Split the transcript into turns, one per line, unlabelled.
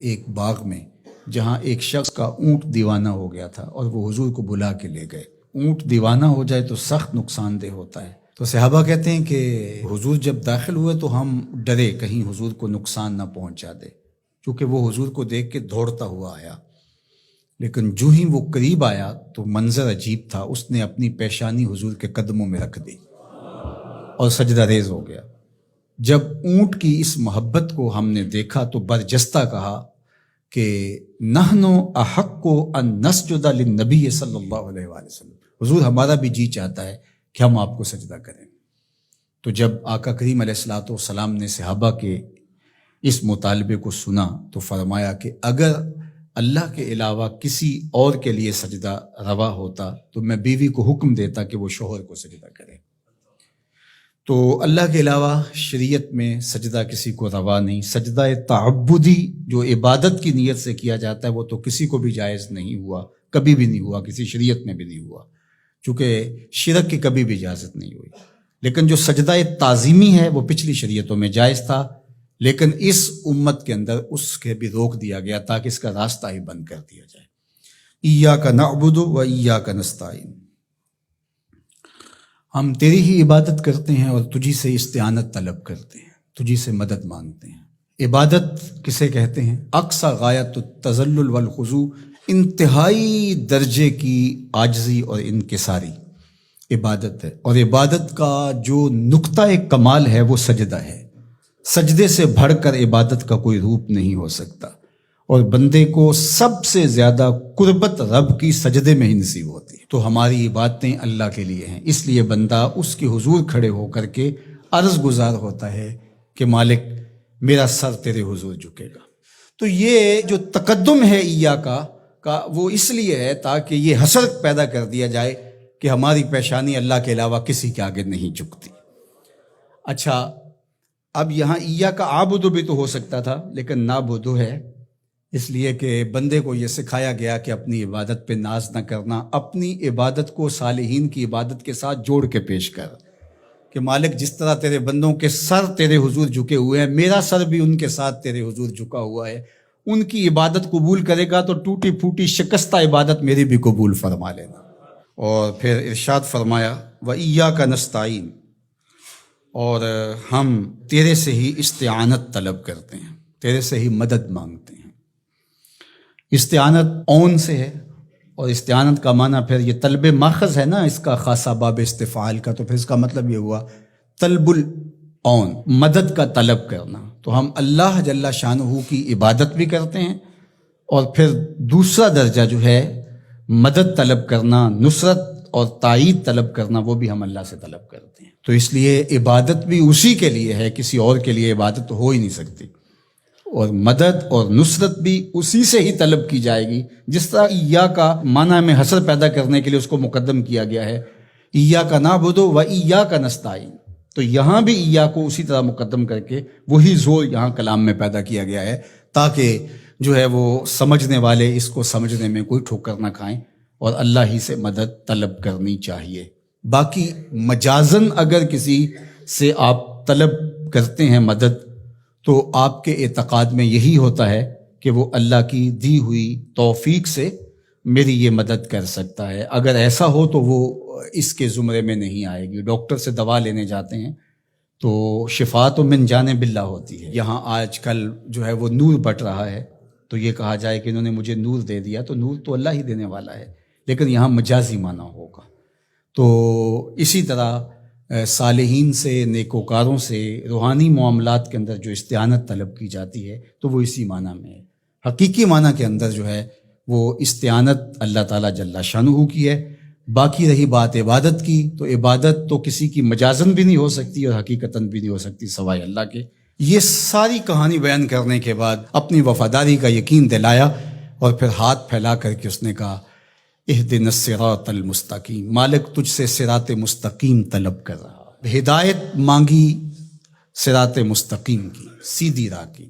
ایک باغ میں جہاں ایک شخص کا اونٹ دیوانہ ہو گیا تھا اور وہ حضور کو بلا کے لے گئے۔ اونٹ دیوانہ ہو جائے تو سخت نقصان دہ ہوتا ہے، تو صحابہ کہتے ہیں کہ حضور جب داخل ہوئے تو ہم ڈرے کہیں حضور کو نقصان نہ پہنچا دے، کیونکہ وہ حضور کو دیکھ کے دوڑتا ہوا آیا، لیکن جو ہی وہ قریب آیا تو منظر عجیب تھا۔ اس نے اپنی پیشانی حضور کے قدموں میں رکھ دی اور سجدہ ریز ہو گیا۔ جب اونٹ کی اس محبت کو ہم نے دیکھا تو برجستہ کہا کہ نحنو احق ان نسجد للنبی صلی اللہ علیہ وآلہ وسلم، حضور ہمارا بھی جی چاہتا ہے کہ ہم آپ کو سجدہ کریں۔ تو جب آقا کریم علیہ الصلوۃ والسلام نے صحابہ کے اس مطالبے کو سنا تو فرمایا کہ اگر اللہ کے علاوہ کسی اور کے لیے سجدہ روا ہوتا تو میں بیوی کو حکم دیتا کہ وہ شوہر کو سجدہ کرے۔ تو اللہ کے علاوہ شریعت میں سجدہ کسی کو روا نہیں۔ سجدہ تعبدی جو عبادت کی نیت سے کیا جاتا ہے وہ تو کسی کو بھی جائز نہیں ہوا، کبھی بھی نہیں ہوا، کسی شریعت میں بھی نہیں ہوا، چونکہ شرک کی کبھی بھی اجازت نہیں ہوئی۔ لیکن جو سجدہ تعظیمی ہے وہ پچھلی شریعتوں میں جائز تھا، لیکن اس امت کے اندر اس کے بھی روک دیا گیا تاکہ اس کا راستہ ہی بند کر دیا جائے۔ ایاک نعبد و ایاک نستعین، ہم تیری ہی عبادت کرتے ہیں اور تجھی سے استعانت طلب کرتے ہیں، تجھی سے مدد مانگتے ہیں۔ عبادت کسے کہتے ہیں؟ اقصی غایت التذلل والخضوع، انتہائی درجے کی عاجزی اور انکساری عبادت ہے، اور عبادت کا جو نقطہ کمال ہے وہ سجدہ ہے۔ سجدے سے بڑھ کر عبادت کا کوئی روپ نہیں ہو سکتا، اور بندے کو سب سے زیادہ قربت رب کی سجدے میں ہی نصیب ہوتی ہے۔ تو ہماری عبادتیں اللہ کے لیے ہیں، اس لیے بندہ اس کے حضور کھڑے ہو کر کے عرض گزار ہوتا ہے کہ مالک میرا سر تیرے حضور جھکے گا۔ تو یہ جو تقدم ہے کا وہ اس لیے ہے تاکہ یہ حسر پیدا کر دیا جائے کہ ہماری پیشانی اللہ کے علاوہ کسی کے آگے نہیں جھکتی۔ اچھا، اب یہاں ایاک اعبد بھی تو ہو سکتا تھا، لیکن نعبد ہے، اس لیے کہ بندے کو یہ سکھایا گیا کہ اپنی عبادت پہ ناز نہ کرنا، اپنی عبادت کو صالحین کی عبادت کے ساتھ جوڑ کے پیش کر کہ مالک جس طرح تیرے بندوں کے سر تیرے حضور جھکے ہوئے ہیں، میرا سر بھی ان کے ساتھ تیرے حضور جھکا ہوا ہے، ان کی عبادت قبول کرے گا تو ٹوٹی پھوٹی شکستہ عبادت میری بھی قبول فرما لینا۔ اور پھر ارشاد فرمایا وَإِيَّاكَ نَسْتَعِينُ، اور ہم تیرے سے ہی استعانت طلب کرتے ہیں، تیرے سے ہی مدد مانگتے ہیں۔ استعانت اون سے ہے، اور استعانت کا معنی پھر یہ طلب ماخذ ہے نا اس کا، خاصہ باب استفعال کا، تو پھر اس کا مطلب یہ ہوا طلب الاون، مدد کا طلب کرنا۔ تو ہم اللہ جل شانہ کی عبادت بھی کرتے ہیں، اور پھر دوسرا درجہ جو ہے مدد طلب کرنا، نصرت اور تائید طلب کرنا، وہ بھی ہم اللہ سے طلب کرتے ہیں۔ تو اس لیے عبادت بھی اسی کے لیے ہے، کسی اور کے لیے عبادت ہو ہی نہیں سکتی، اور مدد اور نصرت بھی اسی سے ہی طلب کی جائے گی۔ جس طرح ایاک معنی میں حسر پیدا کرنے کے لیے اس کو مقدم کیا گیا ہے، ایاک نعبد و ایاک نستعین، تو یہاں بھی ایاک کو اسی طرح مقدم کر کے وہی زور یہاں کلام میں پیدا کیا گیا ہے، تاکہ جو ہے وہ سمجھنے والے اس کو سمجھنے میں کوئی ٹھوکر نہ کھائیں، اور اللہ ہی سے مدد طلب کرنی چاہیے۔ باقی مجازن اگر کسی سے آپ طلب کرتے ہیں مدد، تو آپ کے اعتقاد میں یہی ہوتا ہے کہ وہ اللہ کی دی ہوئی توفیق سے میری یہ مدد کر سکتا ہے۔ اگر ایسا ہو تو وہ اس کے زمرے میں نہیں آئے گی۔ ڈاکٹر سے دوا لینے جاتے ہیں تو شفا تو من جانب اللہ ہوتی ہے۔ یہاں آج کل جو ہے وہ نور بٹ رہا ہے، تو یہ کہا جائے کہ انہوں نے مجھے نور دے دیا، تو نور تو اللہ ہی دینے والا ہے، لیکن یہاں مجازی معنی ہوگا۔ تو اسی طرح صالحین سے، نیکوکاروں سے روحانی معاملات کے اندر جو استعانت طلب کی جاتی ہے تو وہ اسی معنی میں ہے۔ حقیقی معنی کے اندر جو ہے وہ استعانت اللہ تعالیٰ جل شانہ کی ہے۔ باقی رہی بات عبادت کی، تو عبادت تو کسی کی مجازن بھی نہیں ہو سکتی اور حقیقتاً بھی نہیں ہو سکتی سوائے اللہ کے۔ یہ ساری کہانی بیان کرنے کے بعد اپنی وفاداری کا یقین دلایا، اور پھر ہاتھ پھیلا کر کے اس نے کہا اہدنا الصراط المستقیم، مالک تجھ سے صراط مستقیم طلب کر رہا، ہدایت مانگی صراط مستقیم کی، سیدھی راہ کی۔